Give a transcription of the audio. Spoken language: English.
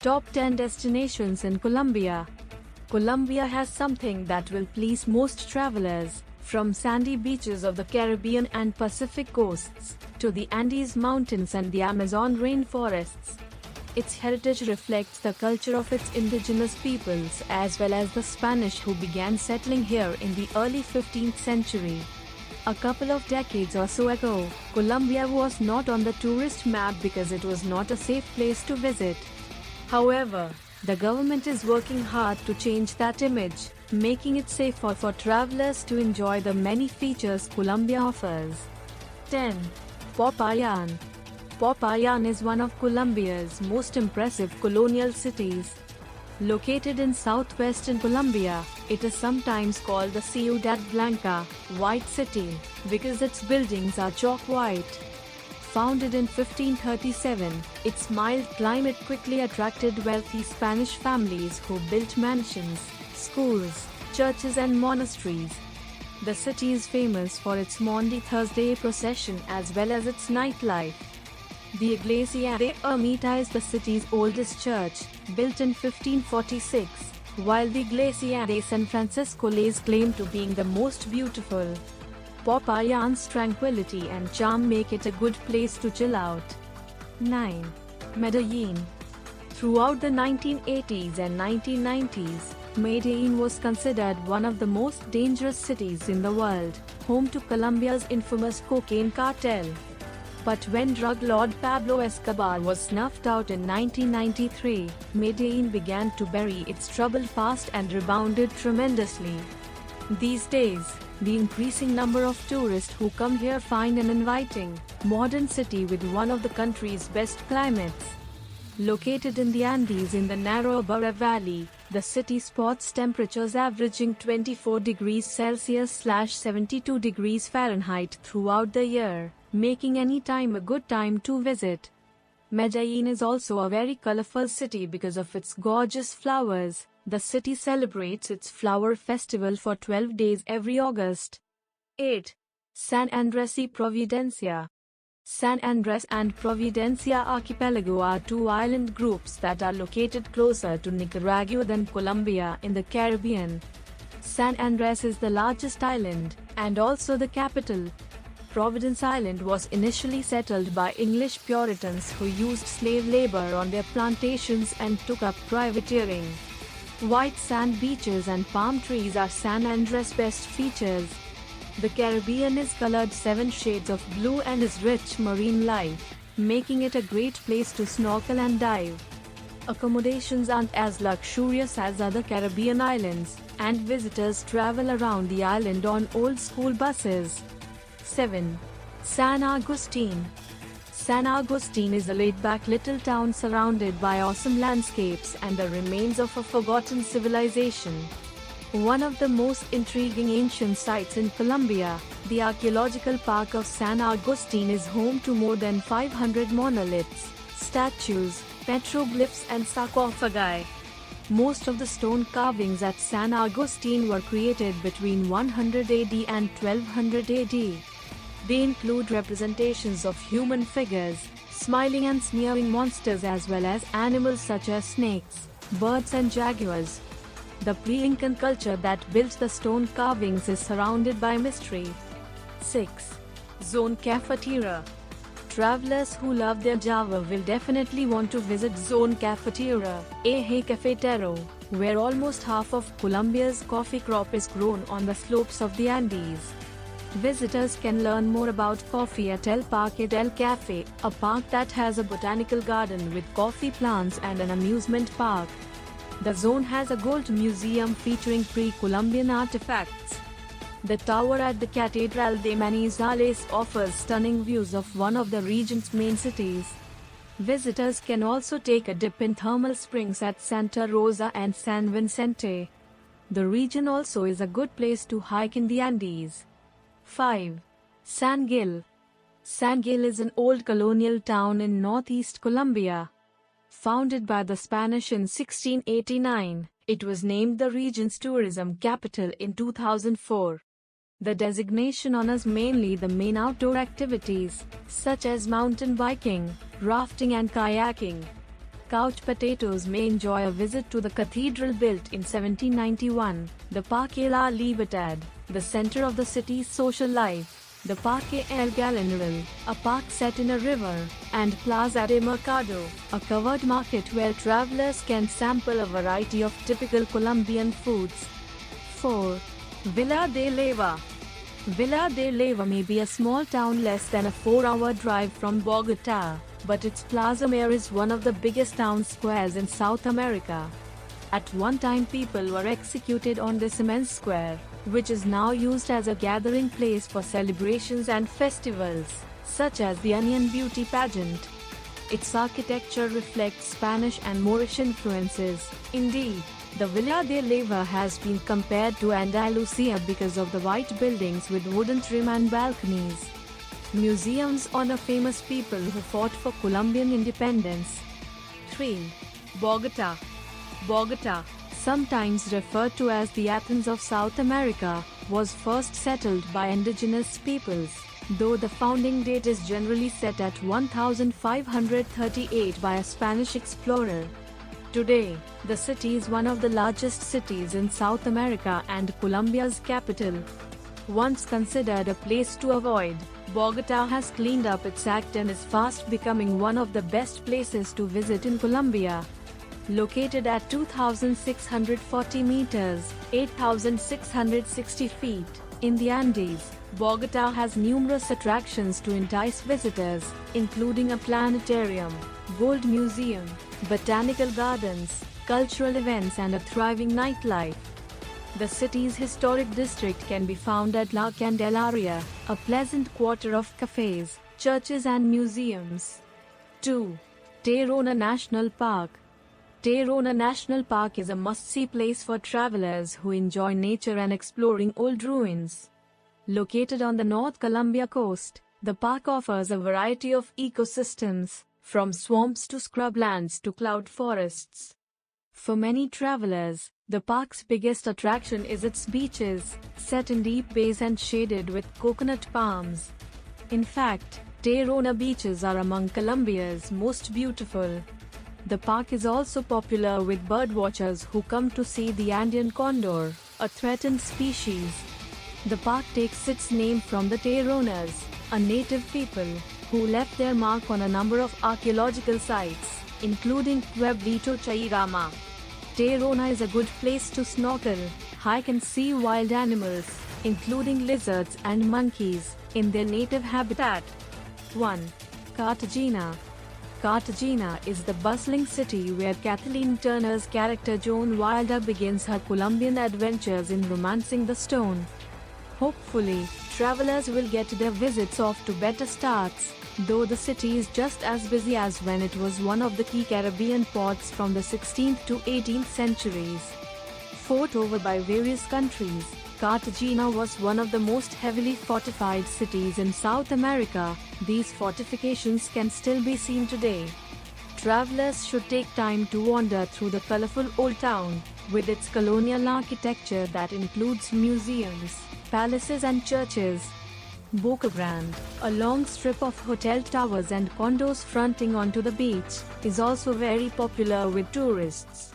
Top 10 destinations in Colombia. Colombia has something that will please most travelers, from sandy beaches of the Caribbean and Pacific coasts, to the Andes Mountains and the Amazon rainforests. Its heritage reflects the culture of its indigenous peoples as well as the Spanish who began settling here in the early 15th century. A couple of decades or so ago, Colombia was not on the tourist map because it was not a safe place to visit. However, the government is working hard to change that image, making it safer for travelers to enjoy the many features Colombia offers. 10. Papaya. Papaya is one of Colombia's most impressive colonial cities. Located in southwestern Colombia, it is sometimes called the Ciudad Blanca, White City, because its buildings are chalk white. Founded in 1537, its mild climate quickly attracted wealthy Spanish families who built mansions, schools, churches and monasteries. The city is famous for its Maundy Thursday procession as well as its nightlife. The Iglesia de Ermita is the city's oldest church, built in 1546, while the Iglesia de San Francisco lays claim to being the most beautiful. Papaya's tranquility and charm make it a good place to chill out. 9. Medellin. Throughout the 1980s and 1990s, Medellin was considered one of the most dangerous cities in the world, home to Colombia's infamous cocaine cartel. But when drug lord Pablo Escobar was snuffed out in 1993, Medellin began to bury its troubled past and rebounded tremendously. These days, the increasing number of tourists who come here find an inviting, modern city with one of the country's best climates. Located in the Andes in the narrow Burra Valley, the city sports temperatures averaging 24 degrees Celsius/72 degrees Fahrenheit throughout the year, making any time a good time to visit. Medellin is also a very colorful city because of its gorgeous flowers. The city celebrates its flower festival for 12 days every August. 8. San Andres y Providencia. San Andres and Providencia Archipelago are two island groups that are located closer to Nicaragua than Colombia in the Caribbean. San Andres is the largest island, and also the capital. Providence Island was initially settled by English Puritans who used slave labor on their plantations and took up privateering. White sand beaches and palm trees are San Andres' best features. The Caribbean is colored 7 shades of blue and is rich marine life, making it a great place to snorkel and dive. Accommodations aren't as luxurious as other Caribbean islands, and visitors travel around the island on old-school buses. 7. San Agustin. San Agustin is a laid-back little town surrounded by awesome landscapes and the remains of a forgotten civilization. One of the most intriguing ancient sites in Colombia, the archaeological park of San Agustin is home to more than 500 monoliths, statues, petroglyphs and sarcophagi. Most of the stone carvings at San Agustin were created between 100 AD and 1200 AD. They include representations of human figures, smiling and sneering monsters as well as animals such as snakes, birds and jaguars. The pre-Incan culture that built the stone carvings is surrounded by mystery. 6. Zone Caftera. Travelers who love their Java will definitely want to visit Zone Caftera, Eje Cafetero, where almost half of Colombia's coffee crop is grown on the slopes of the Andes. Visitors can learn more about coffee at El Parque del Café, a park that has a botanical garden with coffee plants and an amusement park. The zone has a gold museum featuring pre-Columbian artifacts. The tower at the Catedral de Manizales offers stunning views of one of the region's main cities. Visitors can also take a dip in thermal springs at Santa Rosa and San Vicente. The region also is a good place to hike in the Andes. 5. Sandgale. Sandgale is an old colonial town in northeast Colombia. Founded by the Spanish in 1689, it was named the region's tourism capital in 2004. The designation honors mainly the main outdoor activities, such as mountain biking, rafting and kayaking. couch potatoes may enjoy a visit to the cathedral built in 1791, the Parque La Libertad, the center of the city's social life, the Parque El Gallinal, a park set in a river, and Plaza de Mercado, a covered market where travelers can sample a variety of typical Colombian foods. 4. Villa de Leva. Villa de Leva may be a small town less than a 4-hour drive from Bogota, but its Plaza Mayor is one of the biggest town squares in South America. At one time people were executed on this immense square, which is now used as a gathering place for celebrations and festivals, such as the Onion Beauty Pageant. Its architecture reflects Spanish and Moorish influences. Indeed, the Villa de Leva has been compared to Andalusia because of the white buildings with wooden trim and balconies. Museums honor famous people who fought for Colombian independence. 3. Bogota. Bogota, sometimes referred to as the Athens of South America, was first settled by indigenous peoples, though the founding date is generally set at 1538 by a Spanish explorer. Today, the city is one of the largest cities in South America and Colombia's capital. Once considered a place to avoid, Bogota has cleaned up its act and is fast becoming one of the best places to visit in Colombia. Located at 2,640 meters, 8,660 feet, in the Andes, Bogota has numerous attractions to entice visitors, including a planetarium, gold museum, botanical gardens, cultural events and a thriving nightlife. The city's historic district can be found at La Candelaria, a pleasant quarter of cafes, churches and museums. 2. Derona National Park. Derona National Park is a must-see place for travelers who enjoy nature and exploring old ruins. Located on the North Colombia coast, the park offers a variety of ecosystems, from swamps to scrublands to cloud forests. For many travelers, the park's biggest attraction is its beaches, set in deep bays and shaded with coconut palms. In fact, Derona beaches are among Colombia's most beautiful. The park is also popular with birdwatchers who come to see the Andean condor, a threatened species. The park takes its name from the Deronas, a native people, who left their mark on a number of archaeological sites, including Pueblito Chairama. Derona is a good place to snorkel, hike and see wild animals, including lizards and monkeys, in their native habitat. 1. Cartagena. Cartagena is the bustling city where Kathleen Turner's character Joan Wilder begins her Colombian adventures in romancing the stone. Hopefully, travelers will get their visits off to better starts, though the city is just as busy as when it was one of the key Caribbean ports from the 16th to 18th centuries. Fought over by various countries, Cartagena was one of the most heavily fortified cities in South America. These fortifications can still be seen today. Travelers should take time to wander through the colorful old town, with its colonial architecture that includes museums, palaces and churches. Boca Grande, a long strip of hotel towers and condos fronting onto the beach, is also very popular with tourists.